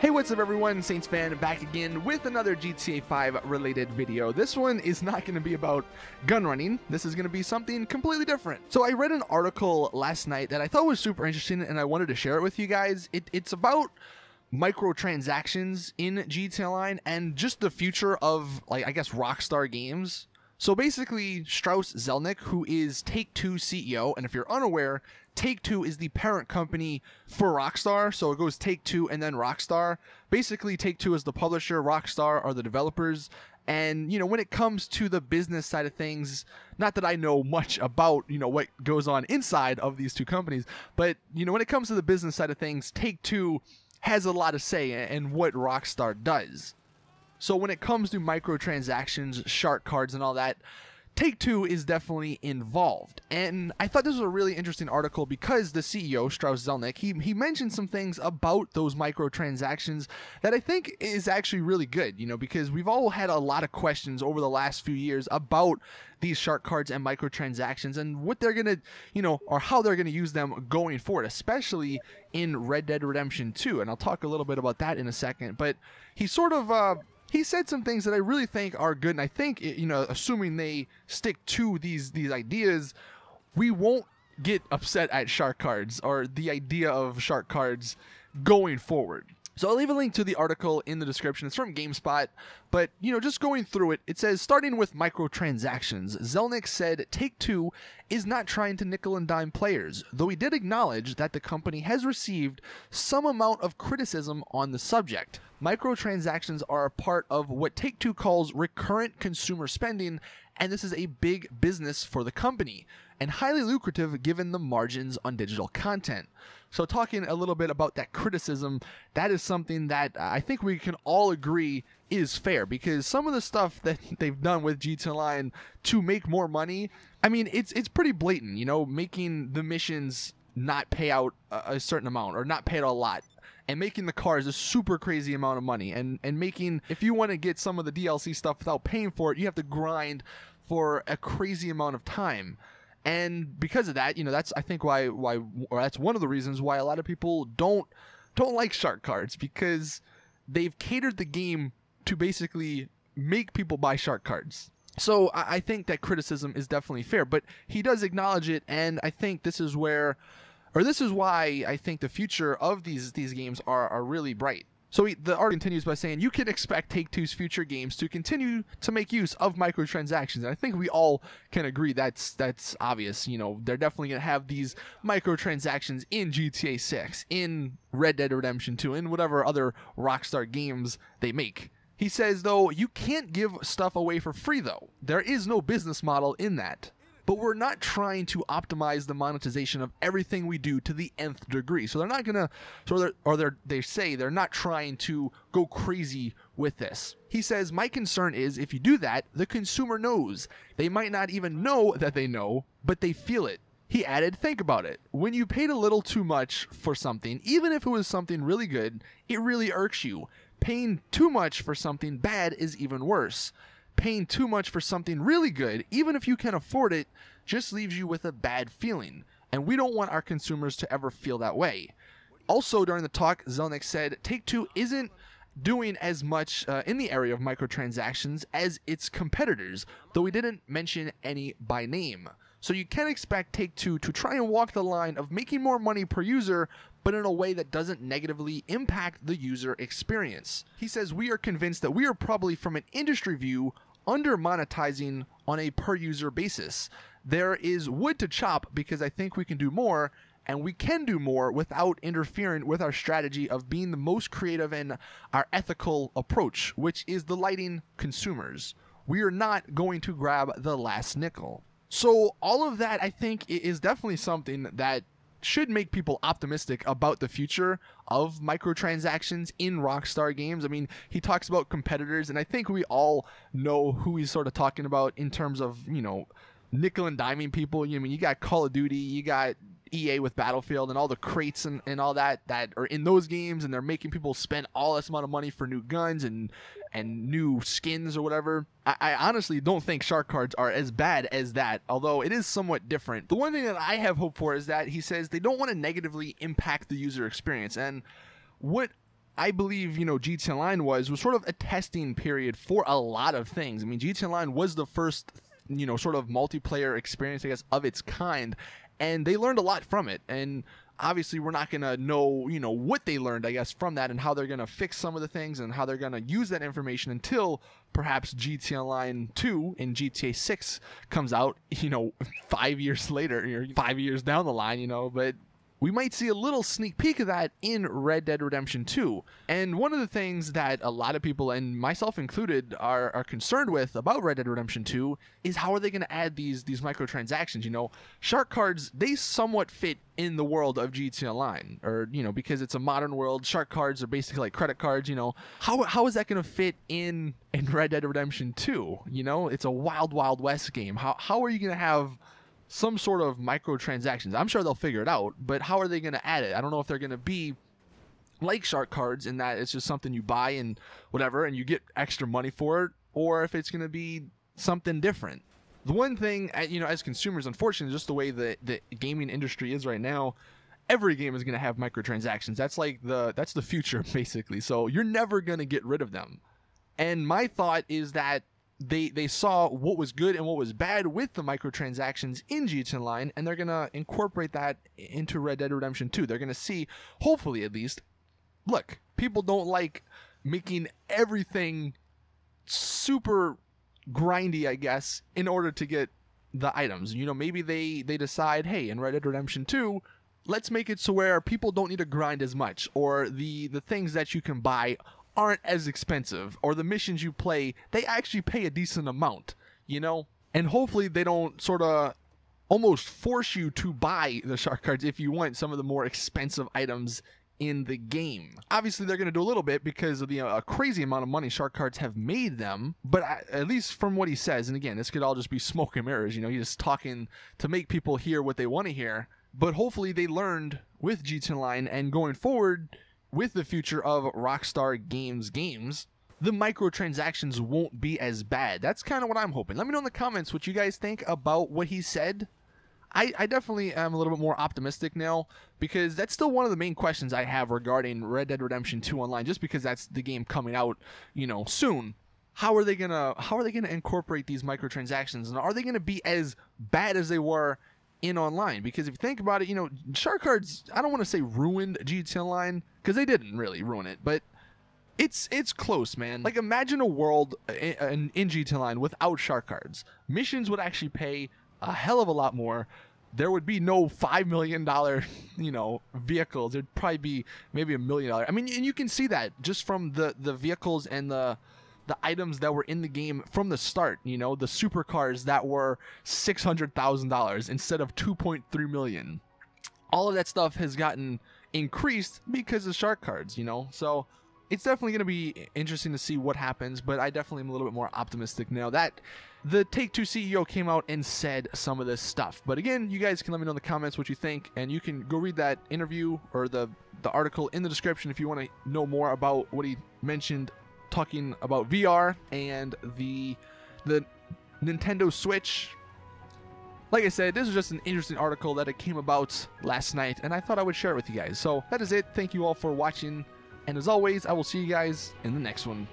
Hey, what's up everyone, Saintsfan back again with another GTA 5 related video. This one is not going to be about gun running. This is going to be something completely different. So I read an article last night that I thought was super interesting and I wanted to share it with you guys. It's about microtransactions in GTA Online and just the future of, like, I guess, Rockstar games. So basically, Strauss Zelnick, who is Take-Two CEO, and if you're unaware, Take-Two is the parent company for Rockstar, so it goes Take-Two and then Rockstar. Basically, Take-Two is the publisher, Rockstar are the developers, and, you know, when it comes to the business side of things, not that I know much about, you know, what goes on inside of these two companies, but, you know, when it comes to the business side of things, Take-Two has a lot to say in what Rockstar does. So when it comes to microtransactions, shark cards, and all that, Take-Two is definitely involved. And I thought this was a really interesting article because the CEO, Strauss Zelnick, he mentioned some things about those microtransactions that I think is actually really good, you know, because we've all had a lot of questions over the last few years about these shark cards and microtransactions and what they're going to, you know, or how they're going to use them going forward, especially in Red Dead Redemption 2. And I'll talk a little bit about that in a second. But he sort of... he said some things that I really think are good, and I think, you know, assuming they stick to these ideas, we won't get upset at shark cards or the idea of shark cards going forward. So I'll leave a link to the article in the description. It's from GameSpot, but, you know, just going through it, it says, starting with microtransactions, Zelnick said Take-Two is not trying to nickel and dime players, though he did acknowledge that the company has received some amount of criticism on the subject. Microtransactions are a part of what Take-Two calls recurrent consumer spending, and this is a big business for the company, and highly lucrative given the margins on digital content. So talking a little bit about that criticism, that is something that I think we can all agree is fair, because some of the stuff that they've done with GTA Online to make more money, I mean, it's pretty blatant, you know, making the missions not pay out a certain amount or not pay out a lot, and making the cars a super crazy amount of money, and making, if you want to get some of the DLC stuff without paying for it, you have to grind for a crazy amount of time. And because of that, you know, that's, I think, why or that's one of the reasons why a lot of people don't like shark cards, because they've catered the game to basically make people buy shark cards. So I think that criticism is definitely fair, but he does acknowledge it, and I think this is where, or this is why I think the future of these games are really bright. So the article continues by saying, you can expect Take-Two's future games to continue to make use of microtransactions. And I think we all can agree that's obvious. You know, they're definitely going to have these microtransactions in GTA 6, in Red Dead Redemption 2, in whatever other Rockstar games they make. He says, though, you can't give stuff away for free, though. There is no business model in that. But we're not trying to optimize the monetization of everything we do to the nth degree. So they're not gonna, they say they're not trying to go crazy with this. He says, my concern is if you do that, the consumer knows. They might not even know that they know, but they feel it. He added, think about it. When you paid a little too much for something, even if it was something really good, it really irks you. Paying too much for something bad is even worse. Paying too much for something really good, even if you can afford it, just leaves you with a bad feeling. And we don't want our consumers to ever feel that way. Also, during the talk, Zelnick said Take-Two isn't doing as much in the area of microtransactions as its competitors, though he didn't mention any by name. So you can expect Take-Two to try and walk the line of making more money per user, but in a way that doesn't negatively impact the user experience. He says, we are convinced that we are probably, from an industry view, under monetizing on a per user basis. There is wood to chop because I think we can do more, and we can do more without interfering with our strategy of being the most creative in our ethical approach, which is delighting consumers. We are not going to grab the last nickel. So all of that, I think, is definitely something that should make people optimistic about the future of microtransactions in Rockstar games. I mean, he talks about competitors, and I think we all know who he's sort of talking about in terms of, you know, nickel and diming people. I mean, you got Call of Duty, you got EA with Battlefield and all the crates and all that are in those games, and they're making people spend all this amount of money for new guns and new skins or whatever. I honestly don't think shark cards are as bad as that, although it is somewhat different. The one thing that I have hope for is that he says they don't want to negatively impact the user experience, and what I believe, GTA Online was sort of a testing period for a lot of things. I mean, GTA Online was the first, sort of multiplayer experience, I guess, of its kind, and they learned a lot from it. And obviously, we're not going to know, what they learned, I guess, from that and how they're going to fix some of the things and how they're going to use that information until perhaps GTA Online 2 and GTA 6 comes out, 5 years later, or 5 years down the line, but we might see a little sneak peek of that in Red Dead Redemption 2. And one of the things that a lot of people, and myself included, are concerned with about Red Dead Redemption 2 is how are they going to add these microtransactions? Shark cards, they somewhat fit in the world of GTA Online, or, because it's a modern world. Shark cards are basically like credit cards, How is that going to fit in Red Dead Redemption 2? It's a wild, wild west game. How are you going to have some sort of microtransactions? I'm sure they'll figure it out, but how are they going to add it? I don't know if they're going to be like shark cards in that it's just something you buy and whatever, and you get extra money for it, or if it's going to be something different. The one thing, as consumers, unfortunately, just the way the gaming industry is right now, every game is going to have microtransactions. That's like that's the future, basically. So you're never going to get rid of them. And my thought is that they saw what was good and what was bad with the microtransactions in GTA Online, and they're going to incorporate that into Red Dead Redemption 2. They're going to see, hopefully at least, look, people don't like making everything super grindy, I guess, in order to get the items. Maybe they decide, hey, in Red Dead Redemption 2, let's make it so where people don't need to grind as much, or the things that you can buy aren't as expensive, or the missions you play, they actually pay a decent amount, And hopefully they don't sort of almost force you to buy the shark cards if you want some of the more expensive items in the game. Obviously, they're going to do a little bit because of the crazy amount of money shark cards have made them, but at least from what he says, and again, this could all just be smoke and mirrors, he's just talking to make people hear what they want to hear, but hopefully they learned with GTA Online, and going forward with the future of Rockstar games, the microtransactions won't be as bad. That's kind of what I'm hoping. Let me know in the comments what you guys think about what he said. I definitely am a little bit more optimistic now, because that's still one of the main questions I have regarding Red Dead Redemption 2 Online, just because that's the game coming out, soon. How are they gonna incorporate these microtransactions, and are they gonna be as bad as they were in Online? Because if you think about it, shark cards, I don't want to say ruined GTA Online, because they didn't really ruin it, but it's close, man. Like, imagine a world in GTA Online without shark cards. Missions would actually pay a hell of a lot more. There would be no $5 million, vehicles. It'd probably be maybe $1 million. I mean, and you can see that just from the vehicles and the items that were in the game from the start. The supercars that were $600,000 instead of $2.3 million. All of that stuff has gotten increased because of shark cards. So it's definitely going to be interesting to see what happens, but I definitely am a little bit more optimistic now that the Take-Two CEO came out and said some of this stuff. But again, you guys can let me know in the comments what you think, and you can go read that interview or the article in the description if you want to know more about what he mentioned talking about VR and the Nintendo Switch. Like I said, this is just an interesting article that it came about last night, and I thought I would share it with you guys. So that is it. Thank you all for watching. And as always, I will see you guys in the next one.